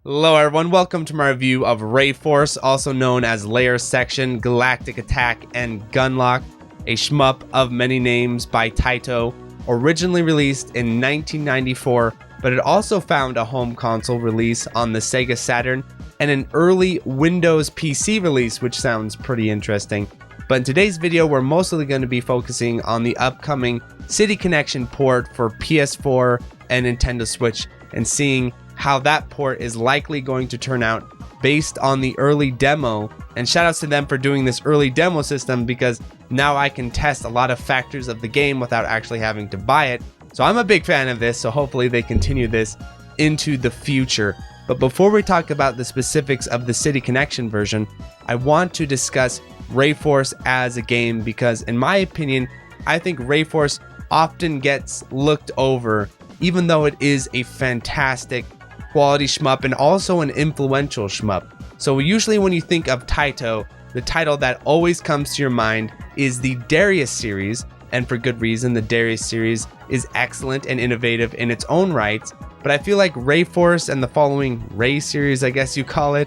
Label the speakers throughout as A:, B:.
A: Hello everyone, welcome to my review of Rayforce, also known as Section Galactic Attack and Gunlock, a shmup of many names by Taito, originally released in 1994, but it also found a home console release on the Sega Saturn and an early Windows PC release, which sounds pretty interesting. But in today's video, we're mostly going to be focusing on the upcoming City Connection port for PS4 and Nintendo Switch and seeing how that port is likely going to turn out based on the early demo. And shoutouts to them for doing this early demo system, because now I can test a lot of factors of the game without actually having to buy it. So I'm a big fan of this, so hopefully they continue this into the future. But before we talk about the specifics of the City Connection version, I want to discuss Rayforce as a game, because in my opinion, I think Rayforce often gets looked over, even though it is a fantastic quality shmup and also an influential shmup. So usually when you think of Taito, the title that always comes to your mind is the Darius series, and for good reason. The Darius series is excellent and innovative in its own rights, but I feel like Rayforce and the following Ray series, I guess you call it,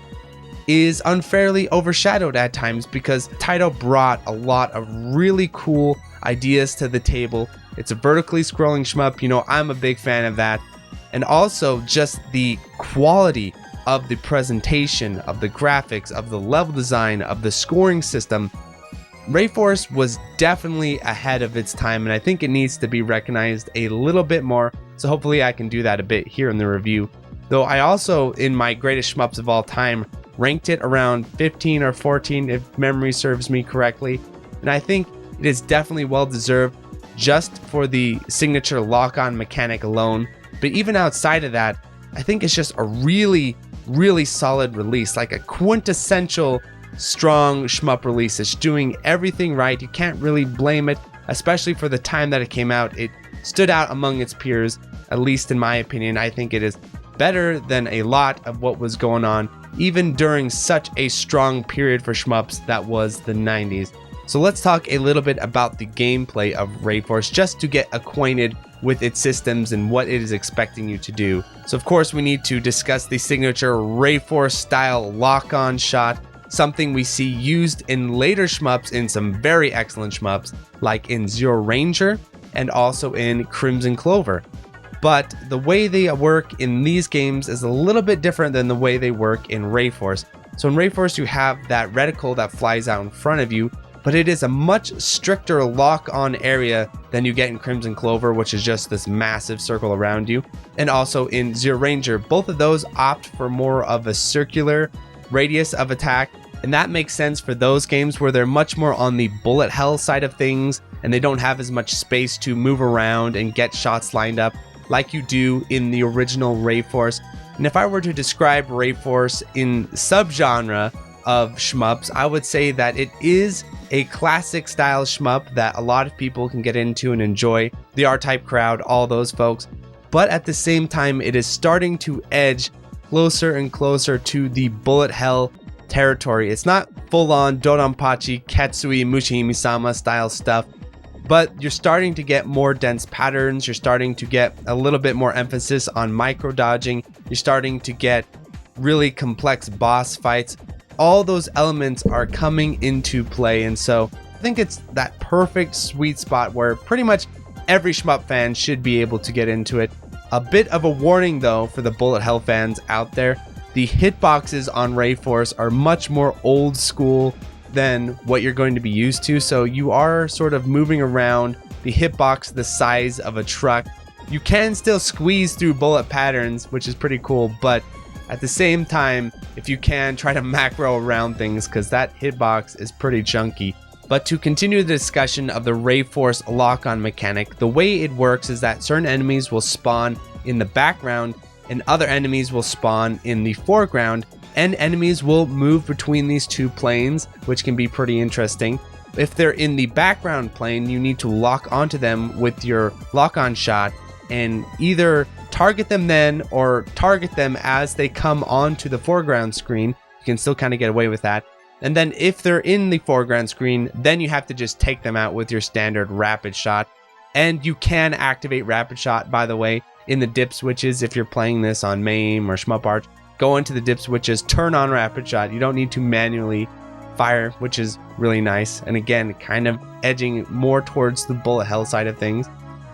A: is unfairly overshadowed at times because Taito brought a lot of really cool ideas to the table. It's a vertically scrolling shmup, you know, I'm a big fan of that. And also just the quality of the presentation, of the graphics, of the level design, of the scoring system. Rayforce was definitely ahead of its time, and I think it needs to be recognized a little bit more. So hopefully I can do that a bit here in the review. Though I also, in my greatest shmups of all time, ranked it around 15 or 14 if memory serves me correctly. And I think it is definitely well deserved just for the signature lock-on mechanic alone. But even outside of that, I think it's just a really solid release, like a quintessential strong shmup release. It's doing everything right. You can't really blame it, especially for the time that it came out. It stood out among its peers, at least in my opinion. I think it is better than a lot of what was going on, even during such a strong period for shmups that was the 90s. So let's talk a little bit about the gameplay of Rayforce, just to get acquainted with its systems and what it is expecting you to do. So of course we need to discuss the signature Rayforce style lock-on shot, something we see used in later shmups, in some very excellent shmups like in ZeroRanger and also in Crimzon Clover. But the way they work in these games is a little bit different than the way they work in Rayforce. So in Rayforce you have that reticle that flies out in front of you, but it is a much stricter lock-on area than you get in Crimzon Clover, which is just this massive circle around you. And also in ZeroRanger, both of those opt for more of a circular radius of attack, and that makes sense for those games where they're much more on the bullet hell side of things, and they don't have as much space to move around and get shots lined up like you do in the original Rayforce. And if I were to describe Rayforce in subgenre of shmups, I would say that it is a classic style shmup that a lot of people can get into and enjoy, the R-Type crowd, all those folks. But at the same time, it is starting to edge closer and closer to the bullet hell territory. It's not full-on Dodonpachi, Ketsui, Mushihime-sama style stuff, but you're starting to get more dense patterns. You're starting to get a little bit more emphasis on micro-dodging. You're starting to get really complex boss fights. All those elements are coming into play, and so I think it's that perfect sweet spot where pretty much every shmup fan should be able to get into it. A bit of a warning though for the bullet hell fans out there: the hitboxes on Rayforce are much more old school than what you're going to be used to, so you are sort of moving around the hitbox the size of a truck. You can still squeeze through bullet patterns, which is pretty cool, but at the same time, if you can, try to macro around things, because that hitbox is pretty chunky. But to continue the discussion of the Rayforce lock-on mechanic, the way it works is that certain enemies will spawn in the background and other enemies will spawn in the foreground, and enemies will move between these two planes, which can be pretty interesting. If they're in the background plane, you need to lock onto them with your lock-on shot and either target them then or target them as they come onto the foreground screen. You can still kind of get away with that. And then if they're in the foreground screen, then you have to just take them out with your standard rapid shot. And you can activate rapid shot, by the way, in the dip switches if you're playing this on MAME or Shmup Arch. go into the dip switches, turn on rapid shot. You don't need to manually fire, which is really nice. And again, kind of edging more towards the bullet hell side of things.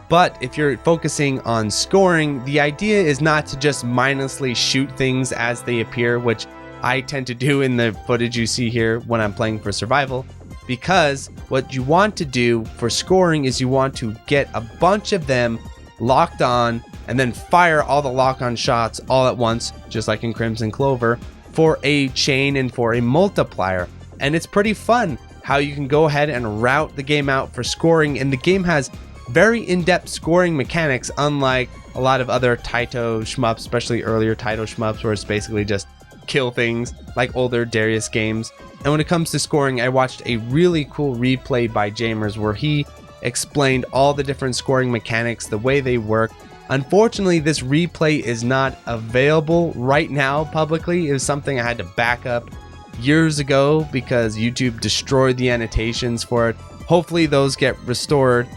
A: But if you're focusing on scoring, the idea is not to just mindlessly shoot things as they appear, which I tend to do in the footage you see here when I'm playing for survival. Because what you want to do for scoring is you want to get a bunch of them locked on and then fire all the lock-on shots all at once, just like in Crimzon Clover, for a chain and for a multiplier. And it's pretty fun how you can go ahead and route the game out for scoring, and the game has very in-depth scoring mechanics, unlike a lot of other Taito shmups, especially earlier Taito shmups, where it's basically just kill things like older Darius games. And when it comes to scoring, I watched a really cool replay by Jamers where he explained all the different scoring mechanics, the way they work. Unfortunately, this replay is not available right now publicly. It was something I had to back up years ago because YouTube destroyed the annotations for it. Hopefully those get restored.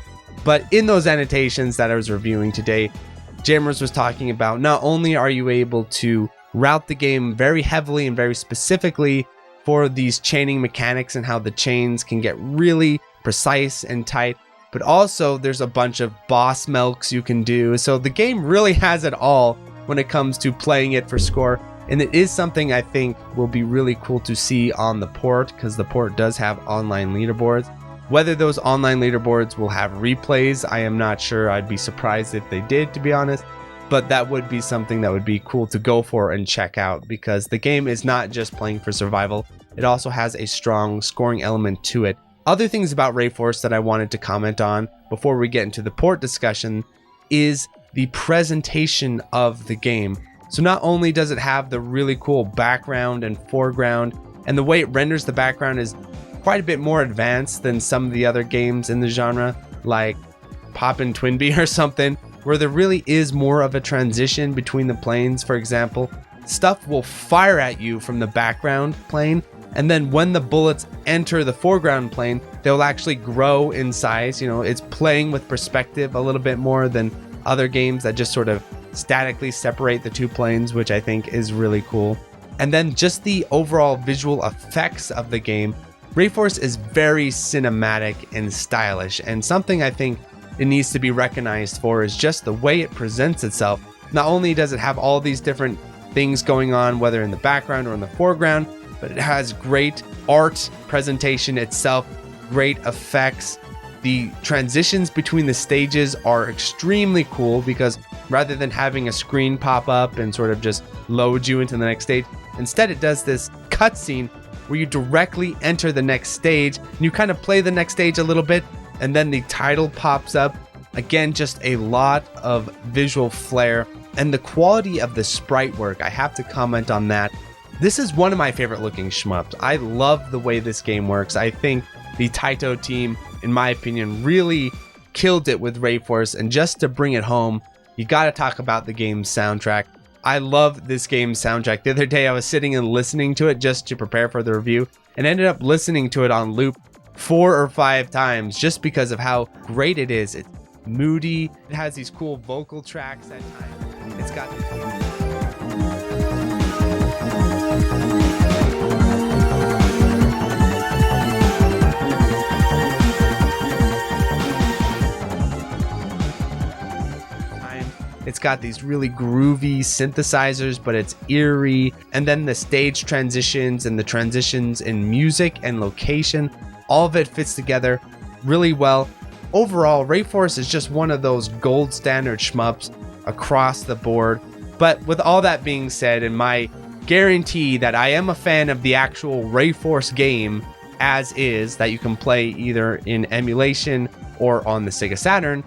A: But in those annotations that I was reviewing today, Jamers was talking about not only are you able to route the game very heavily and very specifically for these chaining mechanics and how the chains can get really precise and tight, but also there's a bunch of boss melks you can do. So the game really has it all when it comes to playing it for score. And it is something I think will be really cool to see on the port, because the port does have online leaderboards. Whether those online leaderboards will have replays, I am not sure. I'd be surprised if they did, to be honest. But that would be something that would be cool to go for and check out, because the game is not just playing for survival. It also has a strong scoring element to it. Other things about Rayforce that I wanted to comment on before we get into the port discussion is the presentation of the game. So not only does it have the really cool background and foreground, and the way it renders the background is quite a bit more advanced than some of the other games in the genre, like Poppin' Twinbee or something, where there really is more of a transition between the planes. For example, stuff will fire at you from the background plane, and then when the bullets enter the foreground plane, they'll actually grow in size. You know, it's playing with perspective a little bit more than other games that just sort of statically separate the two planes, which I think is really cool. And then just the overall visual effects of the game. Rayforce is very cinematic and stylish, and something I think it needs to be recognized for is just the way it presents itself. Not only does it have all these different things going on, whether in the background or in the foreground, but it has great art presentation itself, great effects. The transitions between the stages are extremely cool, because rather than having a screen pop up and sort of just load you into the next stage, instead it does this cutscene where you directly enter the next stage, and you kind of play the next stage a little bit, and then the title pops up. Again, just a lot of visual flair, and the quality of the sprite work, I have to comment on that. This is one of my favorite looking shmups. I love the way this game works. I think the Taito team, in my opinion, really killed it with Rayforce, and just to bring it home, you gotta talk about the game's soundtrack. I love this game's soundtrack. The other day I was sitting and listening to it just to prepare for the review, and ended up listening to it on loop 4 or 5 times just because of how great it is. It's moody, it has these cool vocal tracks at times. It's got It's got these really groovy synthesizers, but it's eerie. And then the stage transitions and the transitions in music and location, all of it fits together really well. Overall, Rayforce is just one of those gold standard shmups across the board. But with all that being said, and my guarantee that I am a fan of the actual Rayforce game as is, that you can play either in emulation or on the Sega Saturn,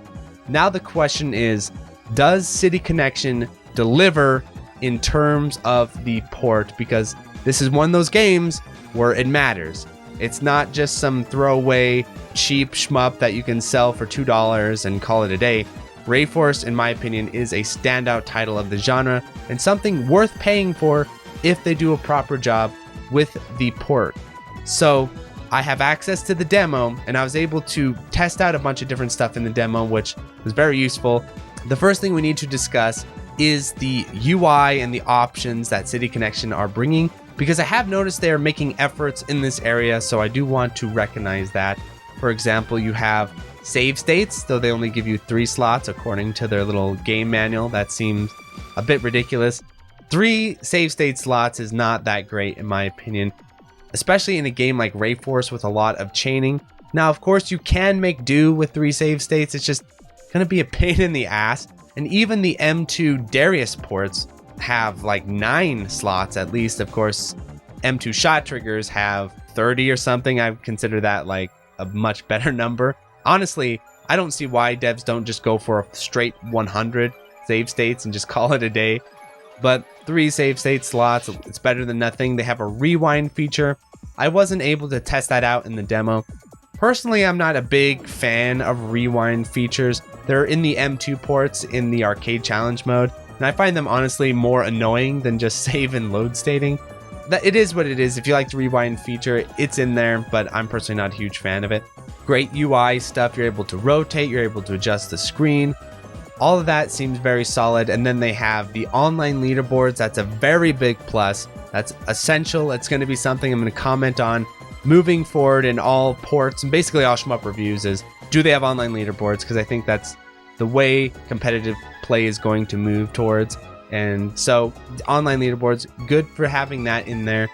A: now the question is, does City Connection deliver in terms of the port? Because this is one of those games where it matters. It's not just some throwaway cheap shmup that you can sell for $2 and call it a day. Rayforce, in my opinion, is a standout title of the genre and something worth paying for if they do a proper job with the port. So I have access to the demo, and I was able to test out a bunch of different stuff in the demo, which was very useful. The first thing we need to discuss is the UI and the options that City Connection are bringing, because I have noticed they are making efforts in this area, so I do want to recognize that. For example, you have save states, though they only give you 3 slots according to their little game manual. That seems a bit ridiculous. 3 save state slots is not that great in my opinion, especially in a game like Rayforce with a lot of chaining. Now, of course, you can make do with 3 save states. It's just gonna be a pain in the ass. And even the M2 Darius ports have like 9 slots at least. Of course, M2 shot triggers have 30 or something. I consider that like a much better number. Honestly, I don't see why devs don't just go for a straight 100 save states and just call it a day. But 3 save state slots, it's better than nothing. They have a rewind feature. I wasn't able to test that out in the demo. Personally, I'm not a big fan of rewind features. They're in the M2 ports in the arcade challenge mode, and I find them honestly more annoying than just save and load stating. It is what it is. If you like the rewind feature, it's in there, but I'm personally not a huge fan of it. Great UI stuff. You're able to rotate, you're able to adjust the screen. All of that seems very solid. And then they have the online leaderboards. That's a very big plus. That's essential. It's going to be something I'm going to comment on moving forward in all ports and basically all shmup reviews is, do they have online leaderboards? Because I think that's the way competitive play is going to move towards. And so online leaderboards, good for having that in there.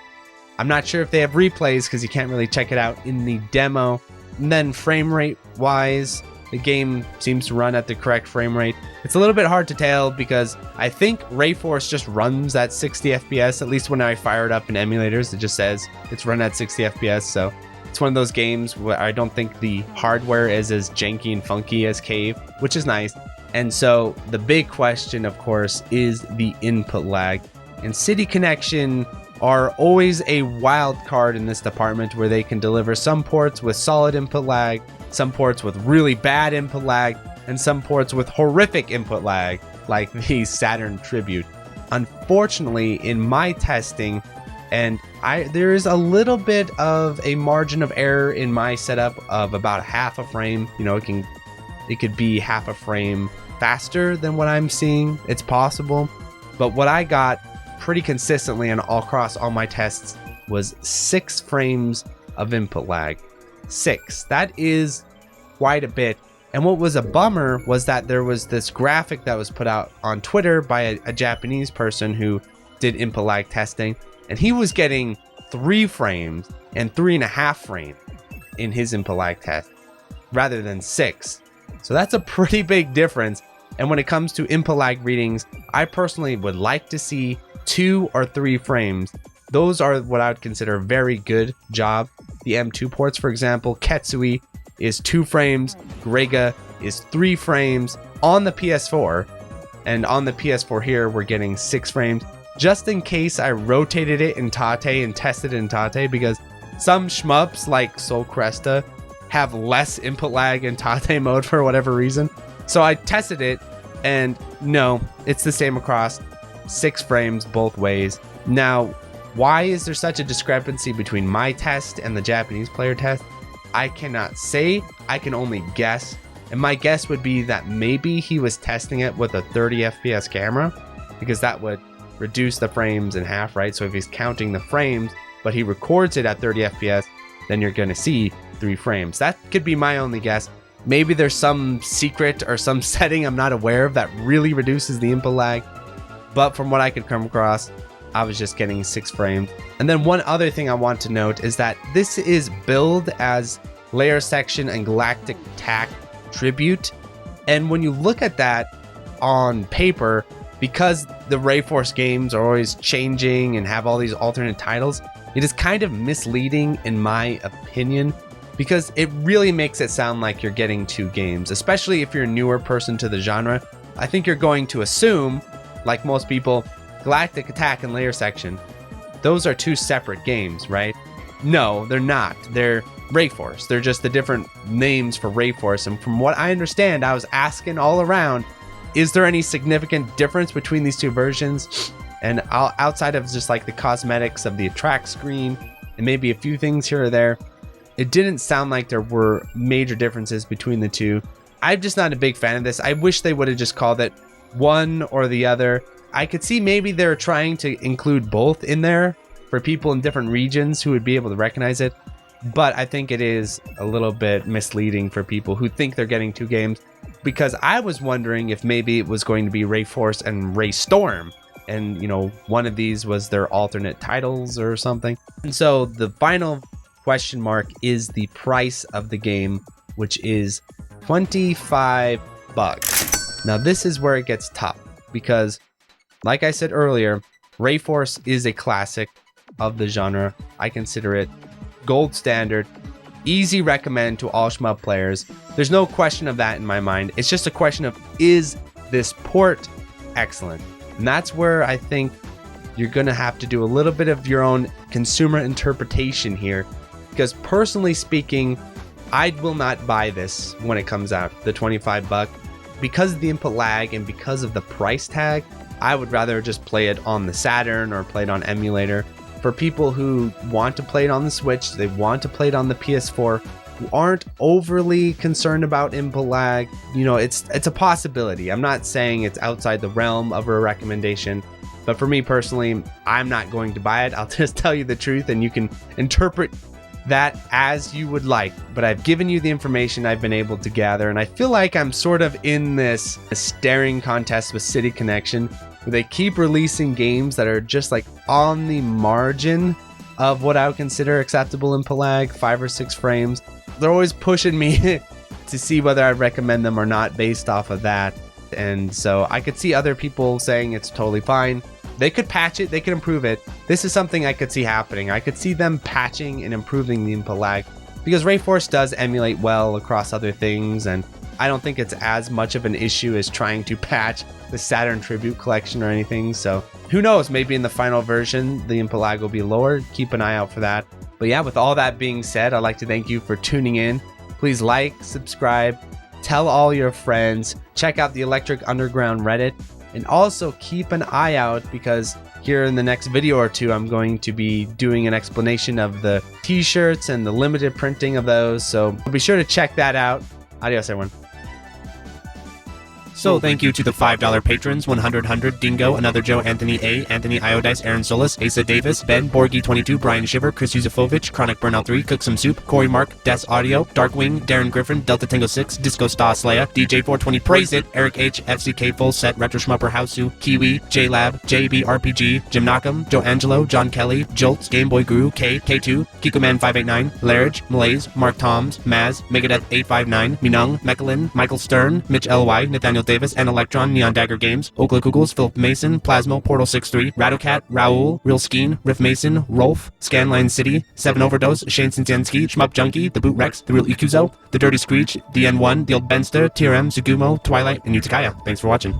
A: I'm not sure if they have replays because you can't really check it out in the demo. And then frame rate wise, the game seems to run at the correct frame rate. It's a little bit hard to tell because I think Rayforce just runs at 60 FPS. At least when I fire it up in emulators, it just says it's run at 60 FPS. So it's one of those games where I don't think the hardware is as janky and funky as Cave, which is nice. And so the big question, of course, is the input lag. And City Connection are always a wild card in this department, where they can deliver some ports with solid input lag, some ports with really bad input lag, and some ports with horrific input lag, like the Saturn Tribute. Unfortunately, in my testing, and there is a little bit of a margin of error in my setup of about half a frame. You know, it could be half a frame faster than what I'm seeing. It's possible, but what I got pretty consistently and all across all my tests was 6 frames of input lag. 6. That is quite a bit. And what was a bummer was that there was this graphic that was put out on Twitter by a Japanese person who did input lag testing, and he was getting 3 frames and 3.5 frames in his input lag test rather than 6. So that's a pretty big difference. And when it comes to input lag readings, I personally would like to see 2 or 3 frames. Those are what I would consider a very good job. The M2 ports, for example, Ketsui is 2 frames, Grega is 3 frames on the PS4, and on the PS4 here we're getting 6 frames, just in case I rotated it in Tate and tested it in Tate, because some shmups like Soul Cresta have less input lag in Tate mode for whatever reason. So I tested it, and no, it's the same across. 6 frames both ways. Now, why is there such a discrepancy between my test and the Japanese player test? I cannot say. I can only guess. And my guess would be that maybe he was testing it with a 30 FPS camera, because that would reduce the frames in half, right? So if he's counting the frames, but he records it at 30 FPS, then you're going to see 3 frames. That could be my only guess. Maybe there's some secret or some setting I'm not aware of that really reduces the input lag. But from what I could come across, I was just getting 6 frames. And then one other thing I want to note is that this is billed as Layer Section and Galactic Attack Tribute. And when you look at that on paper, because the Rayforce games are always changing and have all these alternate titles, it is kind of misleading in my opinion, because it really makes it sound like you're getting 2 games, especially if you're a newer person to the genre. I think you're going to assume, like most people, Galactic Attack and Layer Section, those are 2 separate games, right? No, they're not. They're Rayforce. They're just the different names for Rayforce. And from what I understand, I was asking all around, is there any significant difference between these 2 versions? And outside of just like the cosmetics of the attract screen and maybe a few things here or there, it didn't sound like there were major differences between the 2. I'm just not a big fan of this. I wish they would have just called it one or the other. I could see maybe they're trying to include both in there for people in different regions who would be able to recognize it. But I think it is a little bit misleading for people who think they're getting 2 games, because I was wondering if maybe it was going to be Rayforce and Raystorm, and you know, one of these was their alternate titles or something. And so the final question mark is the price of the game, which is $25. Now this is where it gets tough, because like I said earlier, Rayforce is a classic of the genre. I consider it gold standard, easy recommend to all shmup players. There's no question of that in my mind. It's just a question of, is this port excellent? And that's where I think you're gonna have to do a little bit of your own consumer interpretation here, because personally speaking, I will not buy this when it comes out, the $25, because of the input lag and because of the price tag. I would rather just play it on the Saturn or play it on emulator. For people who want to play it on the Switch, they want to play it on the PS4, who aren't overly concerned about input lag, you know, it's a possibility. I'm not saying it's outside the realm of a recommendation, but for me personally, I'm not going to buy it. I'll just tell you the truth, and you can interpret that as you would like. But I've given you the information I've been able to gather, and I feel like I'm sort of in this staring contest with City Connection, where they keep releasing games that are just like on the margin of what I would consider acceptable input lag, 5 or 6 frames. They're always pushing me to see whether I recommend them or not based off of that. And so I could see other people saying it's totally fine. They could patch it, they could improve it. This is something I could see happening. I could see them patching and improving the input lag, because Rayforce does emulate well across other things, and I don't think it's as much of an issue as trying to patch the Saturn Tribute collection or anything. So who knows, maybe in the final version the input lag will be lower. Keep an eye out for that. But yeah, with all that being said, I'd like to thank you for tuning in. Please like, subscribe, tell all your friends, check out the Electric Underground Reddit, and also keep an eye out, because here in the next video or two I'm going to be doing an explanation of the t-shirts and the limited printing of those, so be sure to check that out. Adios everyone.
B: So thank you to the $5 patrons: 100 Dingo, Another Joe, Anthony A, Anthony Iodice, Aaron Solis, Asa Davis, Ben, Borgie 22, Brian Shiver, Chris Yusufovich, Chronic Burnout 3, Cook Some Soup, Corey Mark, Des Audio, Darkwing, Darren Griffin, Delta Tango 6, Disco Star Slayer, DJ 420 Praise It, Eric H, FCK Full Set, Retro Schmupper Hausu, Kiwi, JLab, JB RPG, Jim Knockham, Joe Angelo, John Kelly, Jolts, Game Boy Guru, K, K2, Kikoman 589, Large, Malaise, Mark Toms, Maz, Megadeth 859, Minung, Mechalin, Michael Stern, Mitch LY, Nathaniel Davis, and Electron, Neon Dagger Games, Oakla Kugels, Philip Mason, Plasmo, Portal 63, Rattlecat, Raoul, Real Skeen, Riff Mason, Rolf, Scanline City, 7 Overdose, Shane Sintiansky, Shmup Junkie, The Boot Rex, The Real Ikuzo, The Dirty Screech, DN1, The Old Benster, TRM, Sugumo, Twilight, and Utakaya. Thanks for watching.